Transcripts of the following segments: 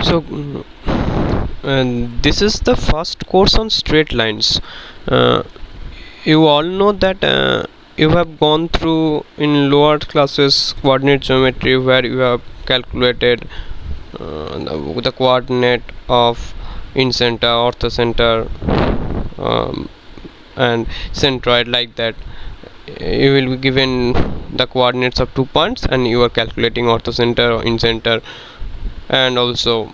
So and this is the first course on straight lines. You all know that you have gone through in lower classes coordinate geometry, where you have calculated the coordinate of incenter, orthocenter, and centroid, like that. You will be given the coordinates of 2 points and you are calculating orthocenter, incenter, and also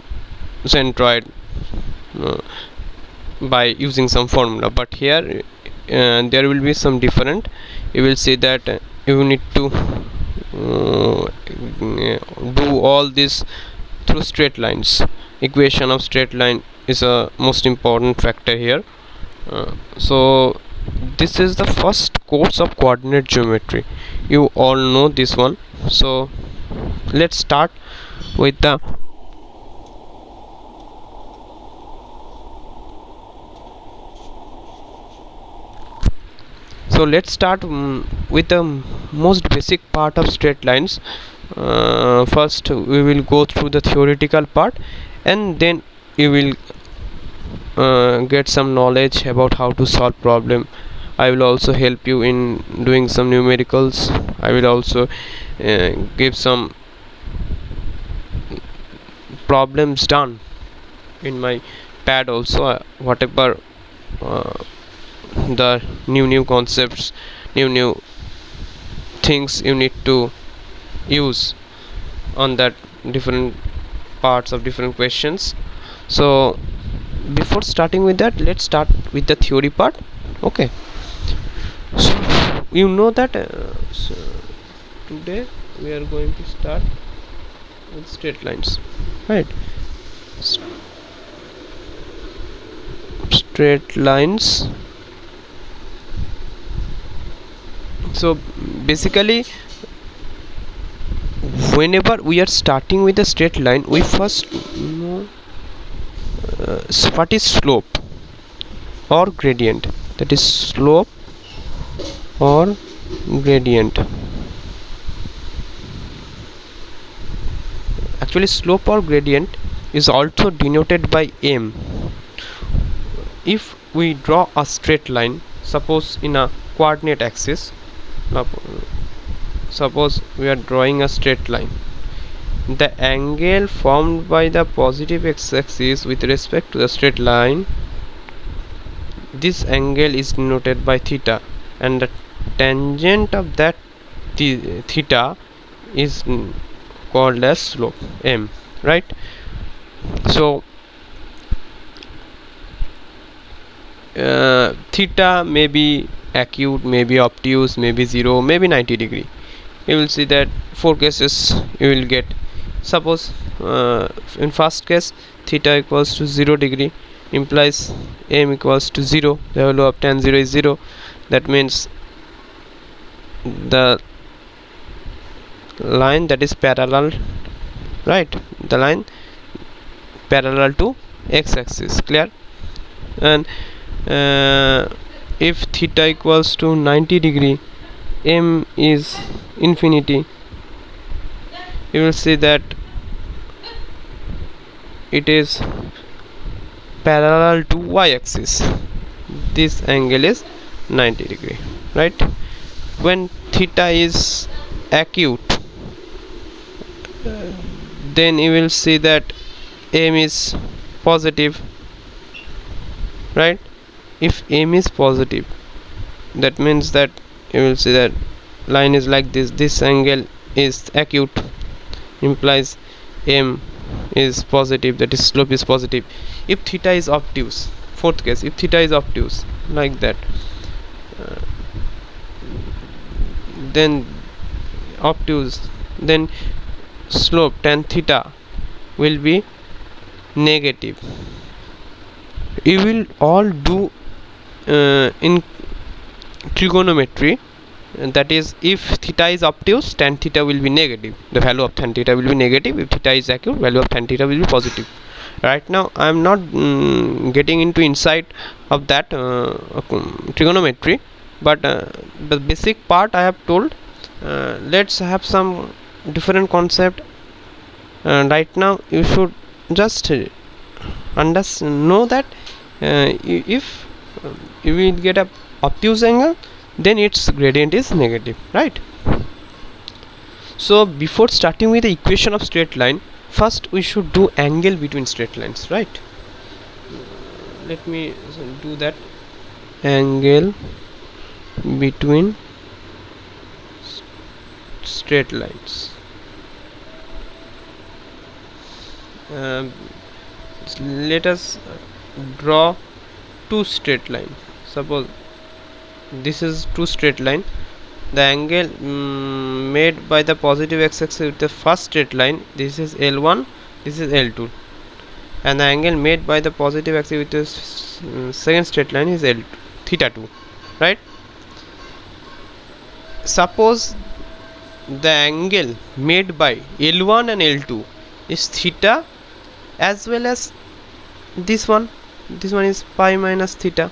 centroid by using some formula. But here there will be some different. You will see that you need to do all this through straight lines. Equation of straight line is a most important factor here. So this is the first course of coordinate geometry. You all know this one. So let's start with the with the most basic part of straight lines. First we will go through the theoretical part, and then you will get some knowledge about how to solve problem. I will also help you in doing some numericals. I will also give some problems done in my pad also, whatever the new concepts, new things you need to use on that different parts of different questions. So before starting with that, let's start with the theory part. Okay, so you know that so today we are going to start with straight lines, right? Straight lines. So basically, whenever we are starting with a straight line, we first know what is slope or gradient. That is slope or gradient. Actually, slope or gradient is also denoted by m. If we draw a straight line, suppose in a coordinate axis, suppose we are drawing a straight line, the angle formed by the positive x-axis with respect to the straight line, this angle is denoted by theta, and the tangent of that theta is called as slope, m, right? So theta may be acute, may be obtuse, may be 0, may be 90 degree. You will see that 4 cases you will get. Suppose in first case theta equals to 0 degree, implies m equals to 0. The value of tan 0 is 0. That means the line that is parallel, right? The line parallel to x-axis, clear? And if theta equals to 90 degree, m is infinity, you will see that it is parallel to y-axis. This angle is 90 degree, right? When theta is acute, then you will see that m is positive, right? If m is positive, that means that you will see that line is like this angle is acute, implies m is positive, that is slope is positive. If theta is obtuse, fourth case, if theta is obtuse, like that, then obtuse, then slope tan theta will be negative. You will all do in trigonometry, that is, if theta is obtuse, tan theta will be negative, the value of tan theta will be negative. If theta is acute, value of tan theta will be positive. Right now I am not getting into insight of that trigonometry, but the basic part I have told. Let's have some different concept. Right now you should just know that if you will get a obtuse angle, then its gradient is negative, right? So before starting with the equation of straight line, first we should do angle between straight lines, right? Let me do that. Angle between straight lines. Let us draw two straight lines. Suppose this is two straight line. The angle made by the positive x-axis with the first straight line, this is L1, this is L2, and the angle made by the positive axis with the second straight line is L2, theta 2, right? Suppose the angle made by L1 and L2 is theta, as well as this one is pi minus theta.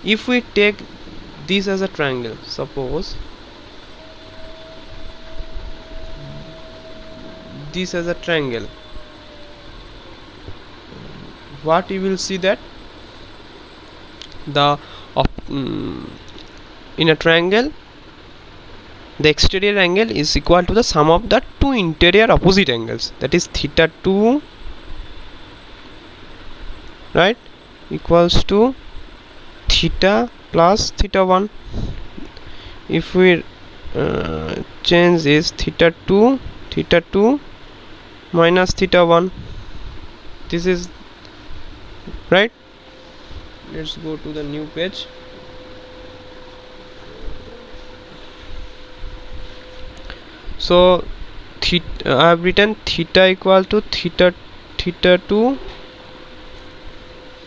If we take this as a triangle, suppose this as a triangle, what you will see that the in a triangle the exterior angle is equal to the sum of the two interior opposite angles, that is theta 2, right, equals to theta plus theta 1. If we change this, theta 2 minus theta 1, this is right. Let's go to the new page. So I have written theta equal to theta 2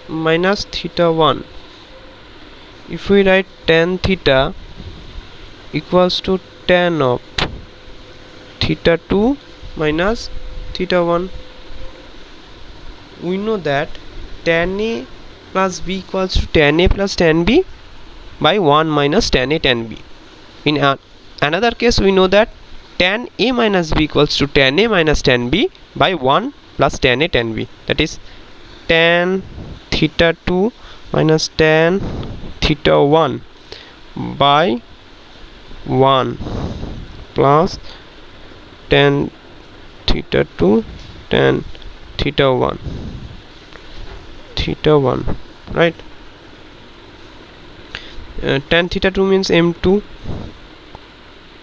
minus theta 1. If we write tan theta equals to tan of theta 2 minus theta 1, we know that tan A plus B equals to tan A plus tan B by 1 minus tan A tan B. In another case, we know that tan A minus B equals to tan A minus tan B by 1 plus tan A tan B, that is tan theta 2 minus tan theta 1 by 1 plus tan theta 2 tan theta 1 right. Tan theta 2 means m2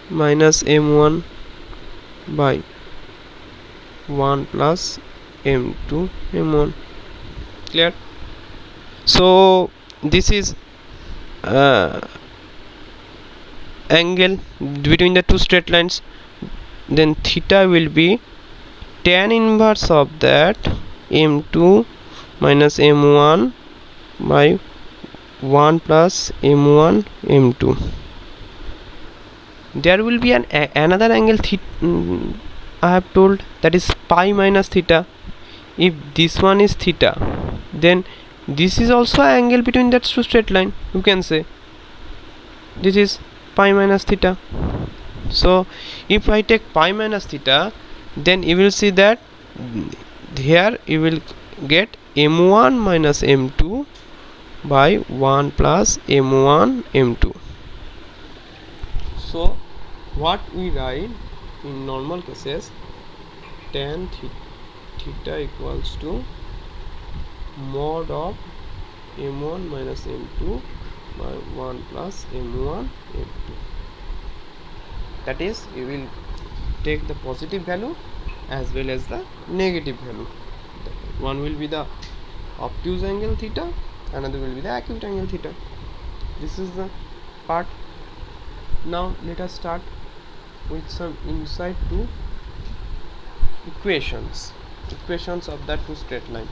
minus m1 by 1 plus m2 m1. Clear? So this is angle between the two straight lines. Then theta will be tan inverse of that m2 minus m1 by 1 plus m1 m2. There will be another angle I have told, that is pi minus theta. If this one is theta, then this is also an angle between that two straight line. You can say this is pi minus theta. So if I take pi minus theta, then you will see that here you will get m1 minus m2 by 1 plus m1 m2. So what we write in normal cases, tan theta equals to mod of m1 minus m2 by 1 plus m1 m2. That is, you will take the positive value as well as the negative value. One will be the obtuse angle theta, another will be the acute angle theta. This is the part. Now let us start with some insight to equations of that two straight line.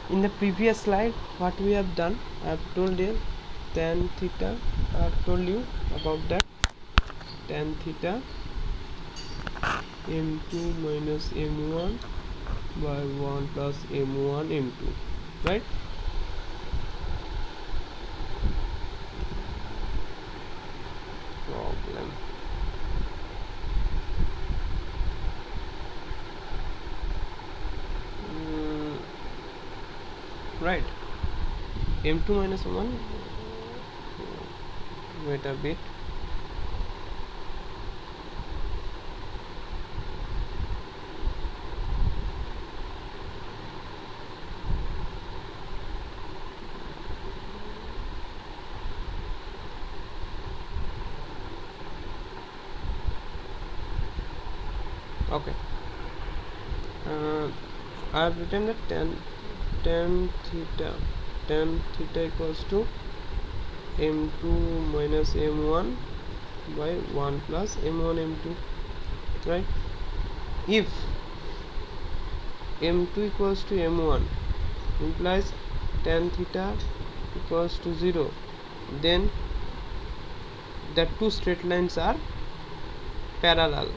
In the previous slide, what we have done, I have told you tan theta. I have told you about that. Tan theta m2 minus m1 by 1 plus m1 m2, right? Problem. right? m2 minus 1, wait a bit, okay. I have written that tan theta equals to m2 minus m1 by 1 plus m1 m2, right? If m2 equals to m1 implies tan theta equals to 0, then the two straight lines are parallel.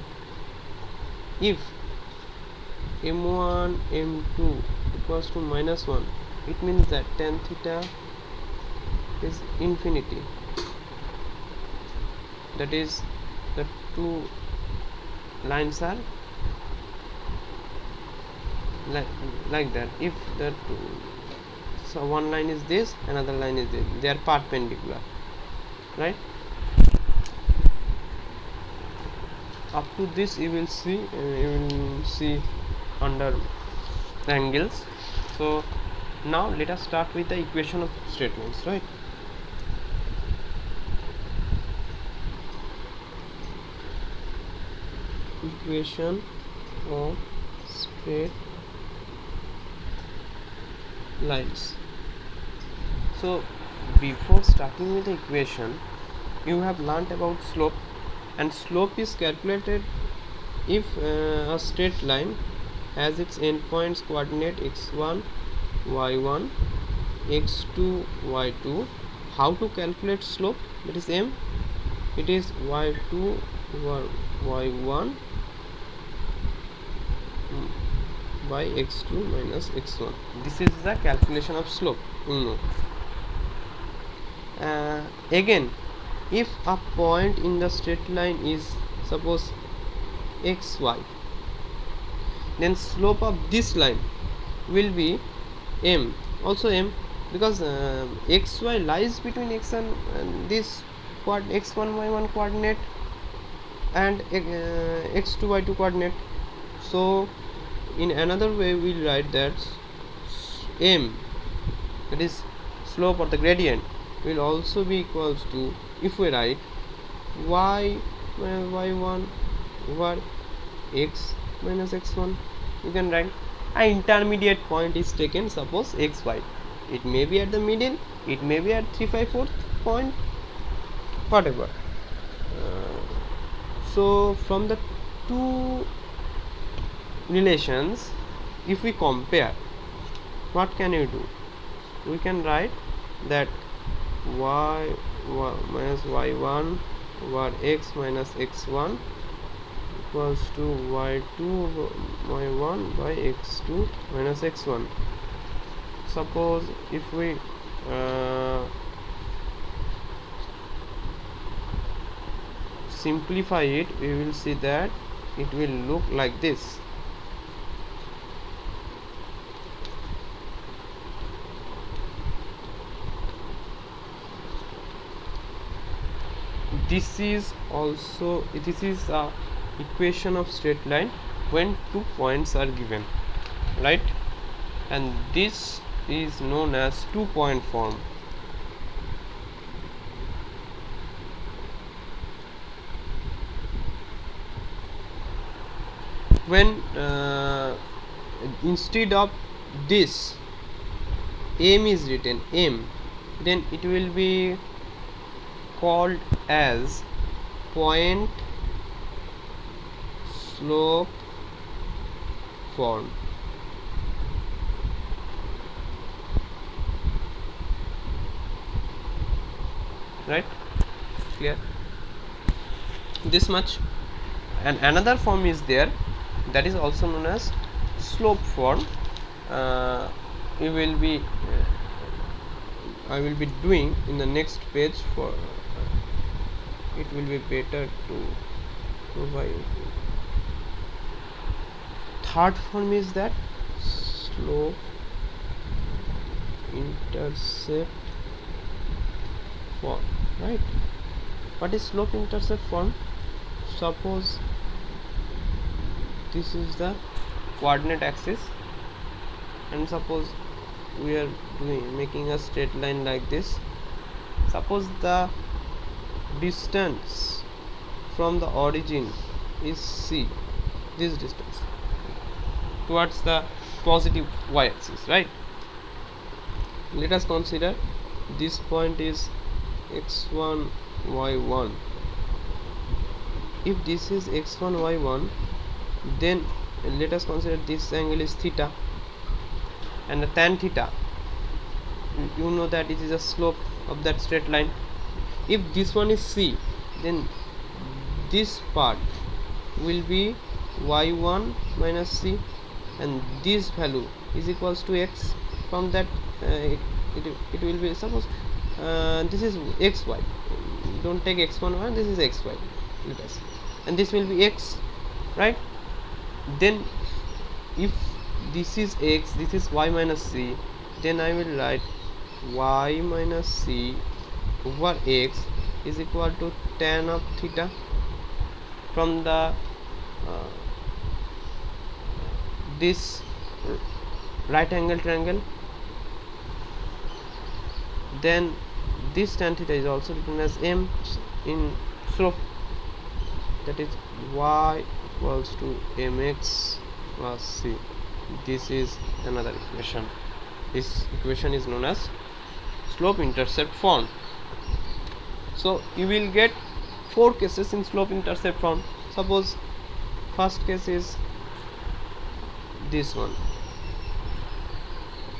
If m1 m2 equals to minus 1, it means that tan theta is infinity, that is the two lines are like that. If the two, so one line is this, another line is this, they are perpendicular, right? Up to this you will see under angles. So now let us start with the equation of straight lines, right? Equation of straight lines. So before starting with the equation, you have learnt about slope, and slope is calculated if a straight line has its endpoints coordinate x1 y1 x2 y2. How to calculate slope? That is m, it is y2 y1 by x2 minus x1. This is the calculation of slope, again, if a point in the straight line is suppose xy, then slope of this line will be m, also m, because xy lies between x and this x1 y1 coordinate and x2 y2 coordinate. So in another way we will write that m, that is slope or the gradient, will also be equals to, if we write y minus y1 over x minus x1, you can write an intermediate point is taken, suppose xy. It may be at the middle, it may be at 3/4 point, whatever. So from the two relations, if we compare, what can you do? We can write that y minus y1 over x minus x1 equals to y2 y1 by x2 minus x1. Suppose if we simplify it, we will see that it will look like this. This is a equation of straight line when 2 points are given, right? And this is known as 2-point form. When instead of this m is written m, then it will be called as point slope form, right? Clear? This much. And another form is there, that is also known as slope form. You will be I will be doing in the next page. For it will be better to provide. Third form is that slope intercept form, right? What is slope intercept form? Suppose this is the coordinate axis, and suppose we are making a straight line like this. Suppose the distance from the origin is c, this distance towards the positive y-axis, right? Let us consider this point is x1 y1. If this is x1 y1, then let us consider this angle is theta, and the tan theta, you know that it is a slope of that straight line. If this one is c, then this part will be y1 minus c, and this value is equals to x. From that it will be, suppose this is xy, don't take x1 y, this is xy, let us, and this will be x, right? Then if this is x, this is y minus c, then I will write y minus c over x is equal to tan of theta. From the this right angle triangle, then this tan theta is also written as m in slope, that is y equals to mx plus c. This is another equation. This equation is known as slope intercept form. So you will get 4 cases in slope intercept form. Suppose first case is this one.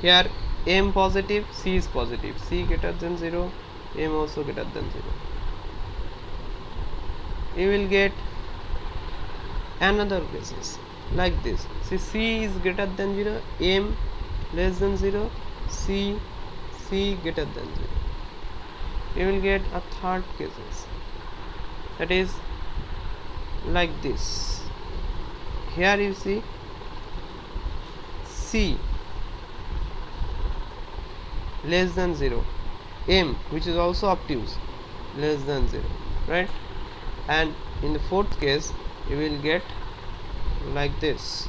Here m positive, c is positive, c greater than 0, m also greater than 0. You will get another cases like this. See, c is greater than 0, m less than 0, c greater than 0. You will get a third cases, that is like this. Here you see c less than 0, m which is also obtuse less than 0, right? And in the fourth case you will get like this.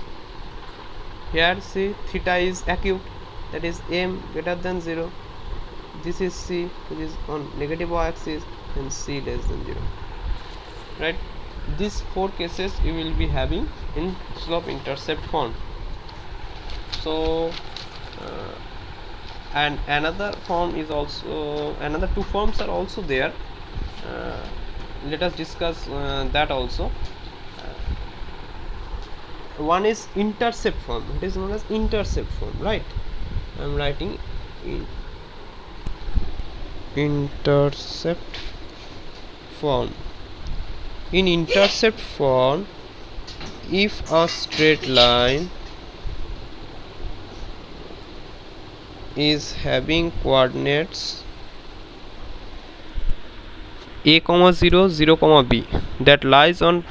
Here see theta is acute, that is m greater than 0, this is c which is on negative y-axis, and c less than 0, right? These 4 cases you will be having in slope intercept form. So and another form is also, another 2 forms are also there. Let us discuss that also. One is intercept form, it is known as intercept form, right? I am writing in intercept form. In intercept form, if a straight line is having coordinates a comma 0 0 comma b that lies on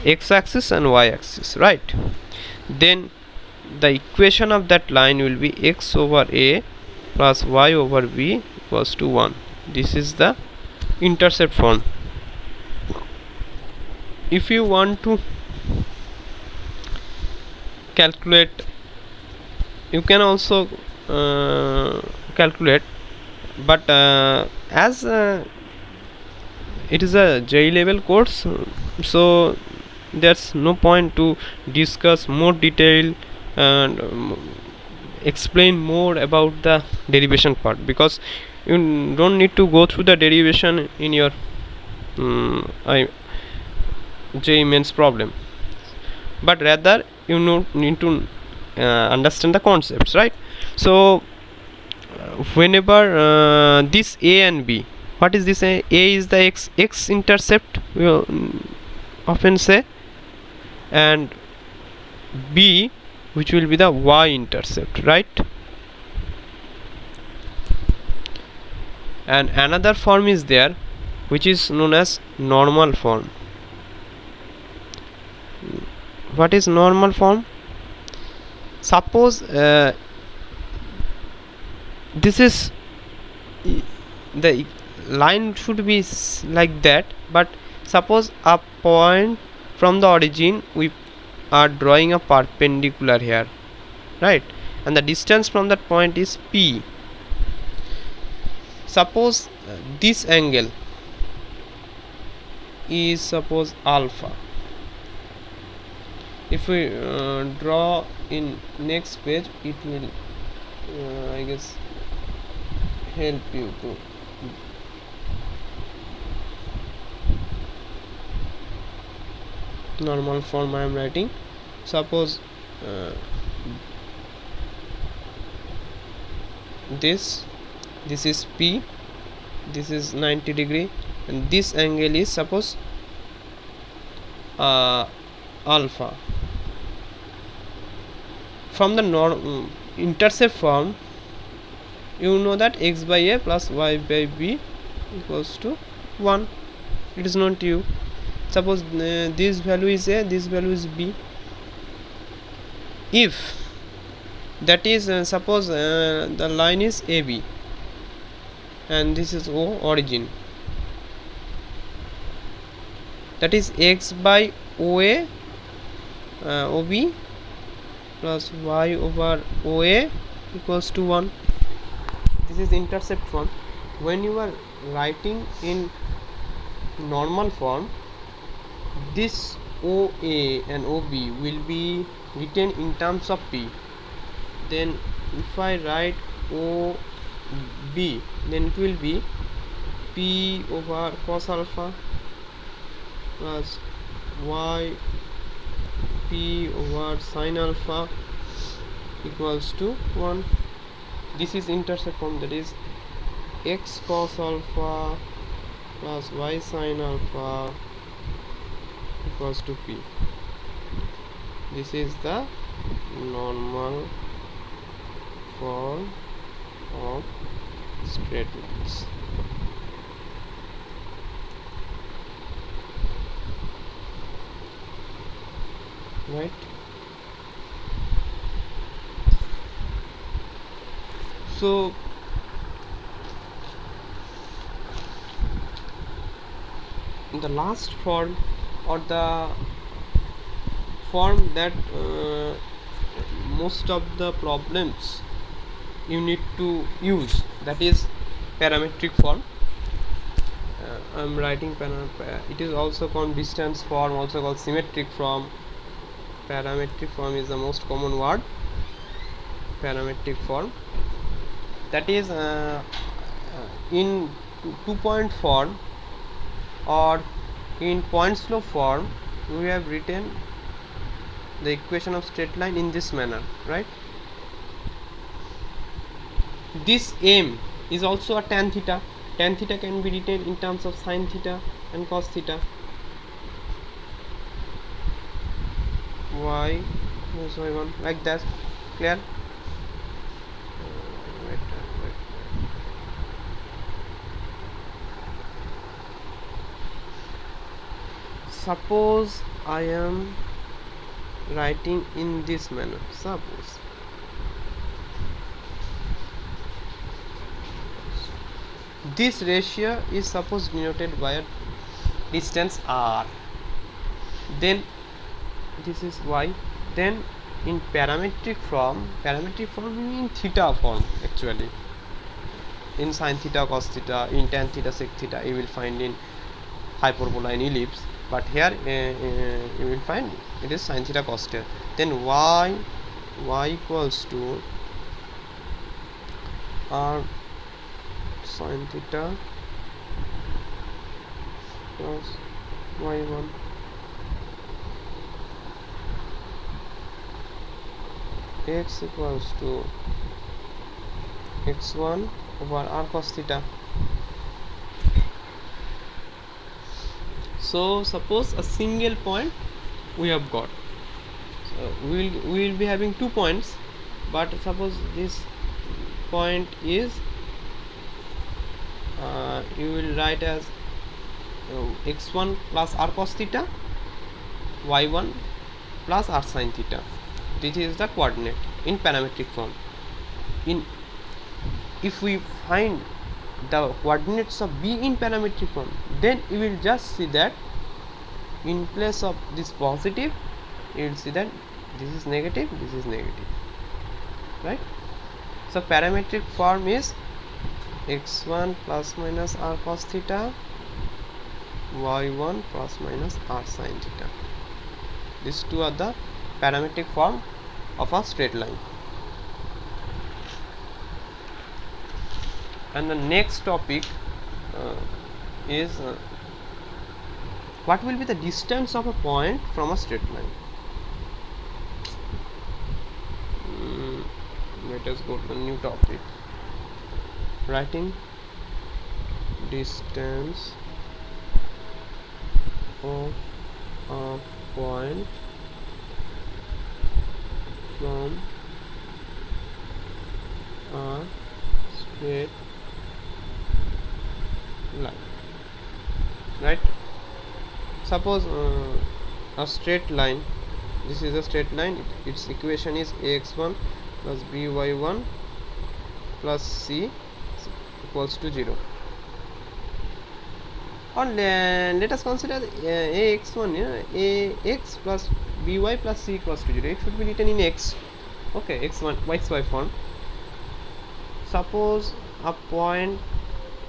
x-axis and y-axis, right? Then the equation of that line will be x over a plus y over b equals to 1. This is the intercept form. If you want to calculate, you can also calculate, but as it is a JEE level course, so there's no point to discuss more detail and explain more about the derivation part, because you don't need to go through the derivation in your JEEMAINS problem, but rather you need to understand the concepts, right? So whenever this a and b, what is this? A is the x intercept, we often say, and b which will be the y intercept, right? And another form is there which is known as normal form. What is normal form? Suppose this is the line should be like that, but suppose a point from the origin we are drawing a perpendicular here, right, and the distance from that point is p. Suppose this angle is suppose alpha. If we draw in next page, it will I guess help you to normal form I am writing. Suppose this is p, this is 90 degree, and this angle is suppose alpha. From the intercept form, you know that x by a plus y by b equals to 1. It is known to you. Suppose this value is a, this value is b. If that is suppose the line is AB and this is O, origin, that is x by OA OB plus y over OA equals to 1. This is intercept form. When you are writing in normal form, this OA and OB will be written in terms of p. Then if I write OB, then it will be p over cos alpha plus y p over sin alpha equals to 1. This is intercept form, that is x cos alpha plus y sin alpha equals to p. This is the normal form of straight lines. Right? So the last form, or the form that most of the problems you need to use, that is parametric form. I am writing it is also called distance form, also called symmetric form. Parametric form is the most common word. Parametric form, that is in 2-point form or in point slope form, we have written the equation of straight line in this manner, right? This m is also a tan theta. Tan theta can be written in terms of sin theta and cos theta. Y plus y1, like that. Clear? Suppose I am writing in this manner. Suppose this ratio is suppose denoted by a distance r, then this is y. Then in parametric form in theta form, actually in sin theta, cos theta, in tan theta, sec theta, you will find in hyperbola and ellipse, but here you will find it is sin theta, cos theta. Then y equals to r sin theta plus y1 x equals to x1 over r cos theta. So suppose a single point we have got, so we will be having 2 points, but suppose this point is you will write as x1 plus r cos theta, y1 plus r sin theta. This is the coordinate in parametric form. In if we find the coordinates of B in parametric form, then you will just see that in place of this positive, you will see that this is negative, this is negative, right? So parametric form is x1 plus minus r cos theta, y1 plus minus r sin theta. These two are the parametric form of a straight line. And the next topic is what will be the distance of a point from a straight line. Let us go to the new topic. Writing distance of a point from a straight line, right? Suppose a straight line, this is a straight line, its equation is ax1 plus by1 plus c equals to 0. Or let us consider ax1, ax plus by plus c equals to 0. It should be written in x, okay, x1 xy form. Suppose a point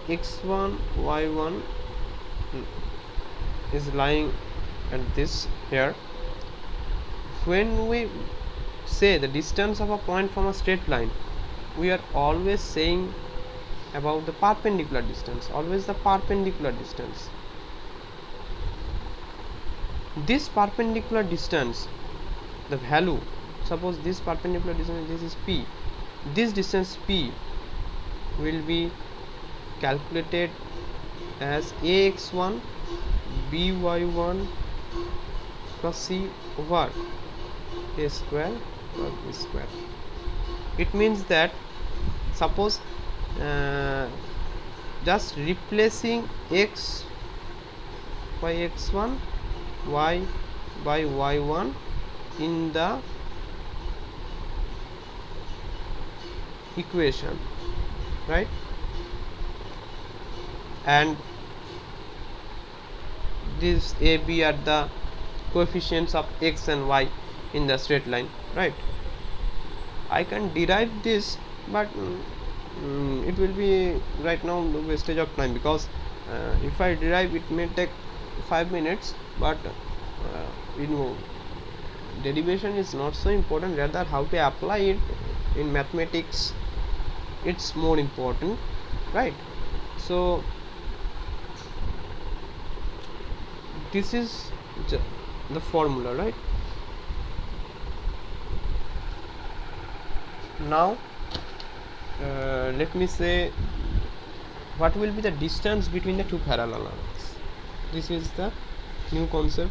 x1 y1 is lying at this here. When we say the distance of a point from a straight line, we are always saying about the perpendicular distance, always the perpendicular distance. This perpendicular distance, the value, suppose this perpendicular distance, this is p, this distance p will be calculated as ax1 by1 plus c over a square plus b square. It means that suppose just replacing x by x1, y by y1 in the equation, right? And these a b are the coefficients of x and y in the straight line, right? I can derive this, but it will be right now wastage of time, because if I derive it may take 5 minutes, but derivation is not so important, rather how to apply it in mathematics, it's more important, right? So this is the formula, right? Now let me say what will be the distance between the two parallel lines. This is the new concept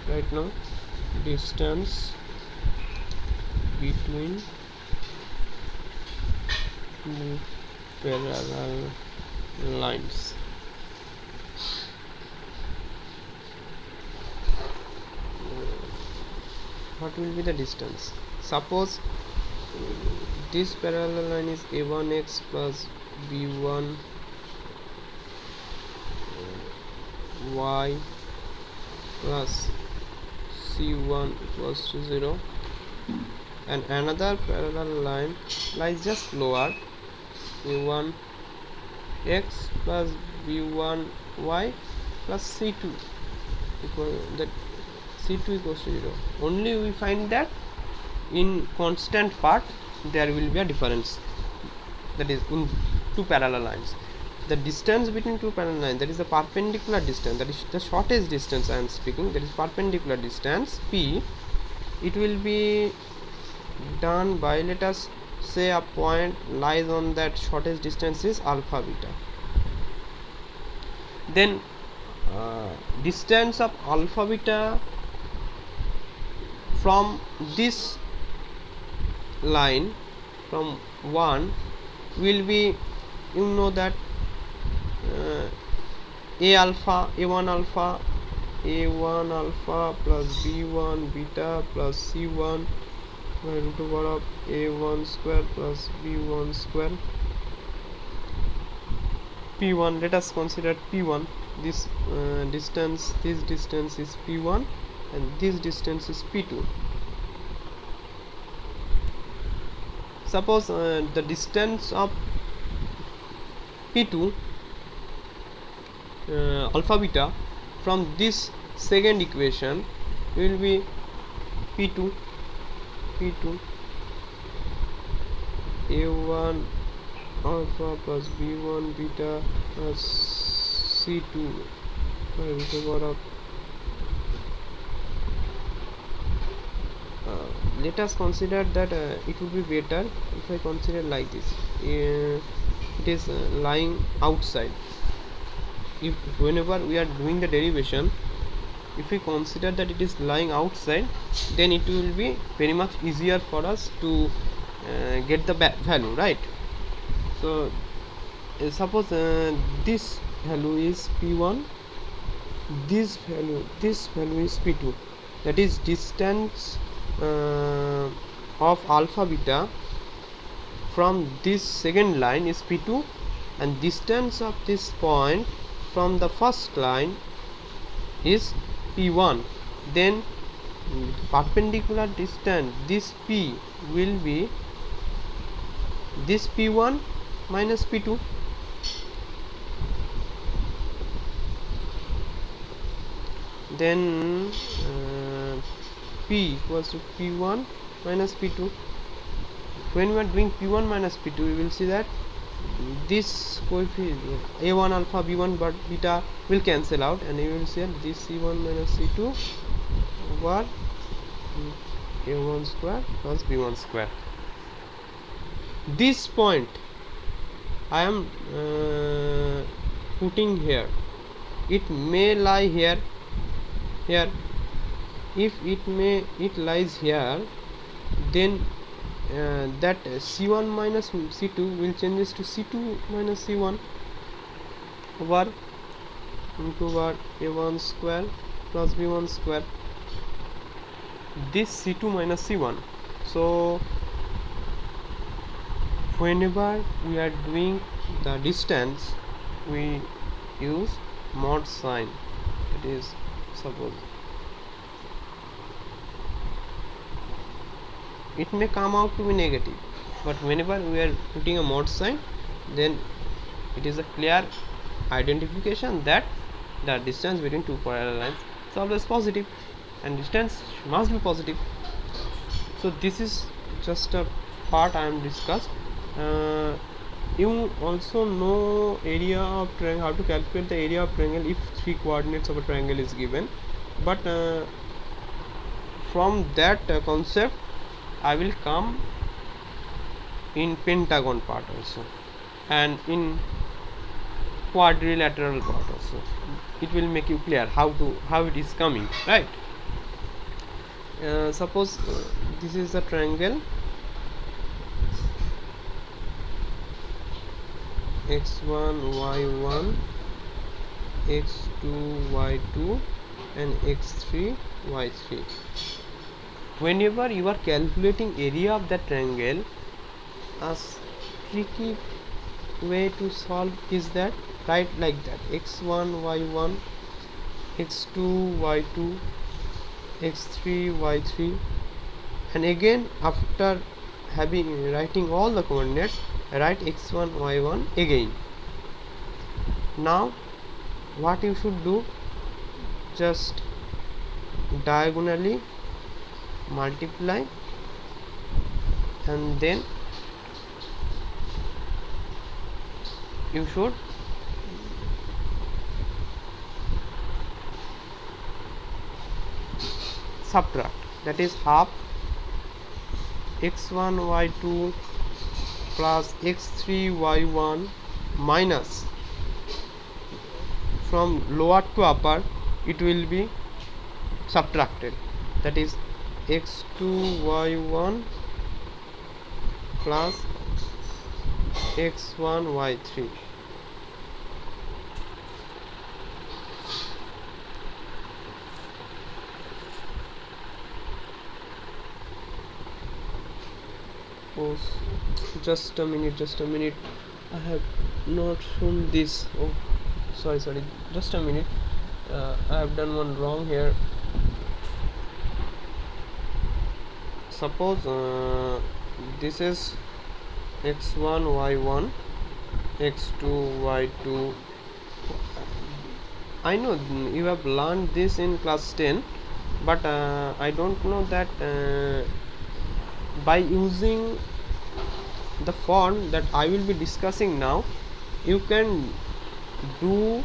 right now, distance between the parallel lines. What will be the distance? Suppose this parallel line is a1x plus b1 y plus c1 equals to 0, and another parallel line lies just lower, a1 x plus b1 y plus c2 equal that c2 equals to 0. Only we find that in constant part there will be a difference, that is in two parallel lines. The distance between two parallel lines, that is the perpendicular distance, that is the shortest distance I am speaking, that is perpendicular distance p. It will be done by, let us say a point lies on that shortest distance is alpha beta. Then distance of alpha beta from this line from 1 will be, you know that a1 alpha plus b1 beta plus c1 by root over of a1 square plus b1 square P1. Let us consider P1. This distance is P1 and this distance is P2. Suppose the distance of P2 alpha beta from this second equation will be P2 A1 alpha plus B1 beta plus C2 power of let us consider that it would be better if I consider like this. It is lying outside. If whenever we are doing the derivation, if we consider that it is lying outside, then it will be very much easier for us to get the value, right? So suppose this value is P1, this value is P2, that is distance of alpha beta from this second line is P2 and distance of this point from the first line is P1. Then perpendicular distance, this P will be this P1 minus P2. Then P equals to P1 minus P2. When we are doing P1 minus P2, we will see that this coefficient A1 alpha B1 but beta will cancel out, and you will see that this C1 minus C2 over A1 square plus B1 square. This point I am putting here. It may lie here. If it lies here, then that C1 minus C2 will changes to C2 minus C1 over A1 square plus B1 square. This C2 minus C1. So whenever we are doing the distance, we use mod sign. It is suppose it may come out to be negative, but whenever we are putting a mod sign, then it is a clear identification that the distance between two parallel lines is always positive and distance must be positive. So this is just a part I am discussed. You also know area of triangle, how to calculate the area of triangle if three coordinates of a triangle is given, but from that concept I will come in pentagon part also and in quadrilateral part also. It will make you clear how it is coming, right? Suppose this is the triangle x1 y1 x2 y2 and x3 y3. Whenever you are calculating area of that triangle, a tricky way to solve is that write like that: x1 y1 x2 y2 x3 y3, and again after writing all the coordinates, write x1 y1 again. Now what you should do, just diagonally multiply and then you should subtract, that is half x1 y2 plus x3 y1 minus, from lower to upper it will be subtracted, that is x2 y1 plus x1 y3. Oh, just a minute. I have not shown this. Oh, sorry, just a minute. I have done one wrong here. Suppose this is x1 y1 x2 y2. I know you have learned this in class 10, but I don't know that by using the form that I will be discussing now, you can do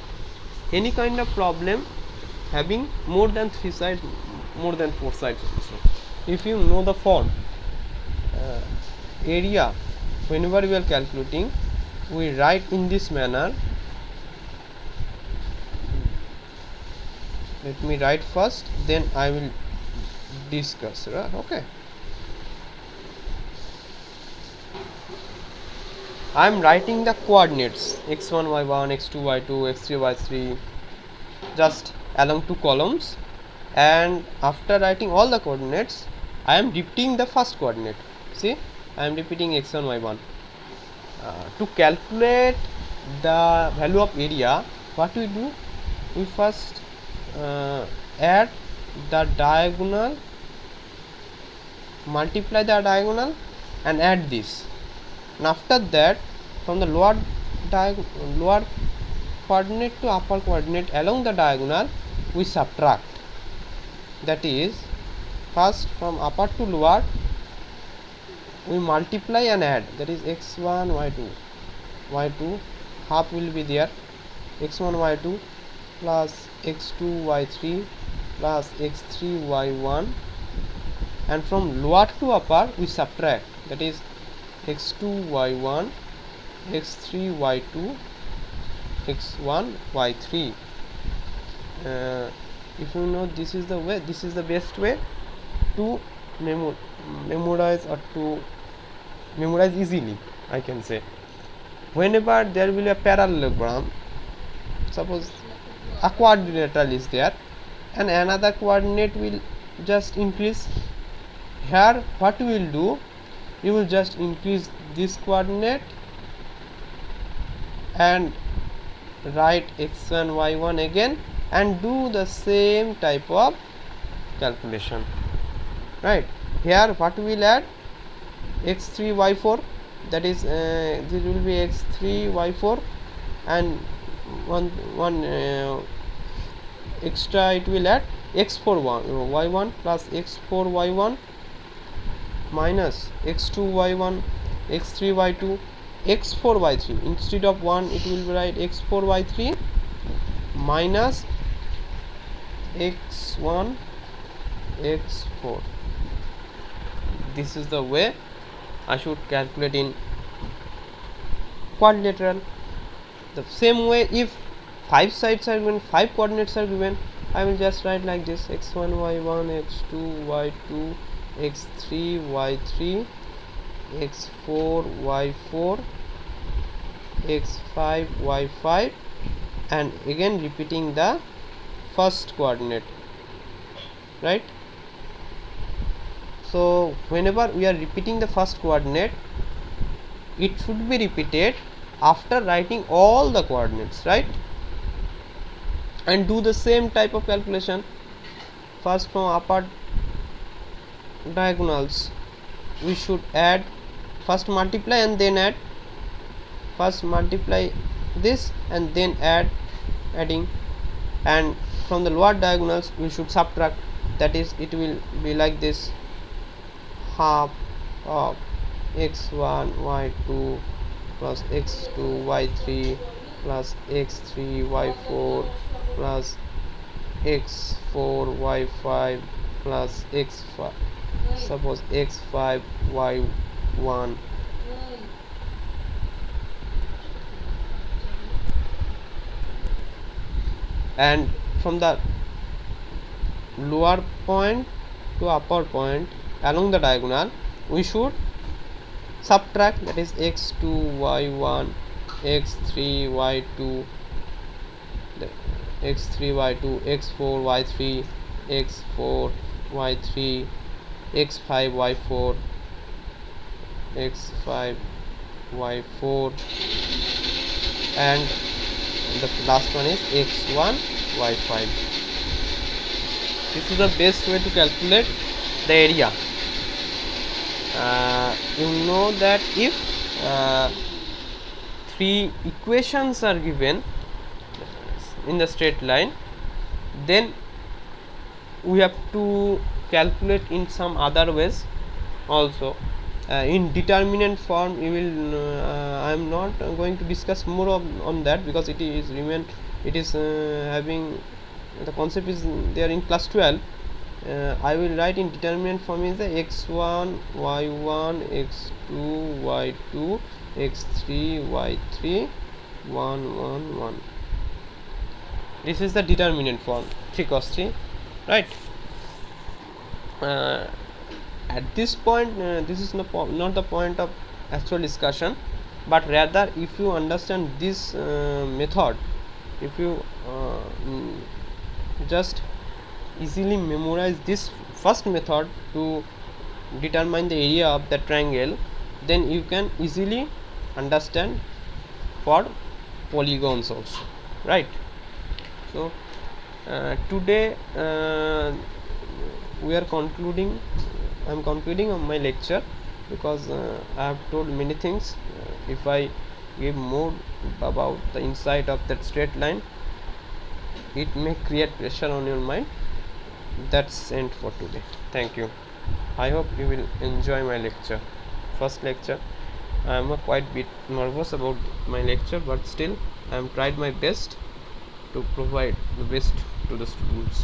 any kind of problem having more than 3 sides, more than 4 sides also. If you know the form, area, whenever we are calculating, we write in this manner. Let me write first, then I will discuss, right? Okay. I am writing the coordinates x1 y1 x2 y2 x3 y3 just along two columns, and after writing all the coordinates I am repeating the first coordinate. See, I am repeating x1 y1. To calculate the value of area, what we do, we first add the diagonal, multiply the diagonal and add this, and after that from the lower coordinate to upper coordinate along the diagonal we subtract. That is, first from upper to lower we multiply and add, that is x1 y2 half will be there, x1 y2 plus x2 y3 plus x3 y1, and from lower to upper we subtract, that is x2 y1 x3 y2 x1 y3. If you know, this is the way, this is the best way to memorize, or to memorize easily, I can say. Whenever there will be a parallelogram, suppose a quadrilateral is there and another coordinate will just increase, here what you will do, you will just increase this coordinate and write x1 y1 again and do the same type of calculation, right? Here what we will add, x3 y4, that is this will be x3 y4, and one extra it will add x4 y1 plus x4 y1 minus x2 y1 x3 y2 x4 y3. Instead of 1 it will be write x4 y3 minus x1 x4. This is the way I should calculate in quadrilateral. The same way, if 5 sides are given, 5 coordinates are given, I will just write like this, x1 y1 x2 y2 x3 y3 x4 y4 x5 y5, and again repeating the first coordinate, right? So whenever we are repeating the first coordinate, it should be repeated after writing all the coordinates, right? And do the same type of calculation. First from upper diagonals we should add, first multiply and then add, first multiply this and then adding, and from the lower diagonals we should subtract, that is it will be like this, half of x1 y2 plus x2 y3 plus x3 y4 plus x4 y5 plus x5, suppose x5 y1, and from the lower point to upper point along the diagonal we should subtract, that is x2 y1 x3 y2 x3 y2 x4 y3 x4 y3 x5 y4 x5 y4 and the last one is x1 y5. This is the best way to calculate the area. You know that if three equations are given in the straight line, then we have to calculate in some other ways also. In determinant form, we will I am not going to discuss more on that, because it is having the concept is there in class 12. I will write in determinant form is the x1 y1 x2 y2 x3 y3 1 1 1. This is the determinant form, 3 cos 3, right? At this point, this is not the point of actual discussion, but rather if you understand this method, if you just easily memorize this first method to determine the area of the triangle, then you can easily understand for polygons also, right? So today we are concluding. I am concluding on my lecture, because I have told many things. If I give more about the inside of that straight line, it may create pressure on your mind. That's end for today. Thank you. I hope you will enjoy my lecture. First lecture. I am quite bit nervous about my lecture, but still I am tried my best to provide the best to the students.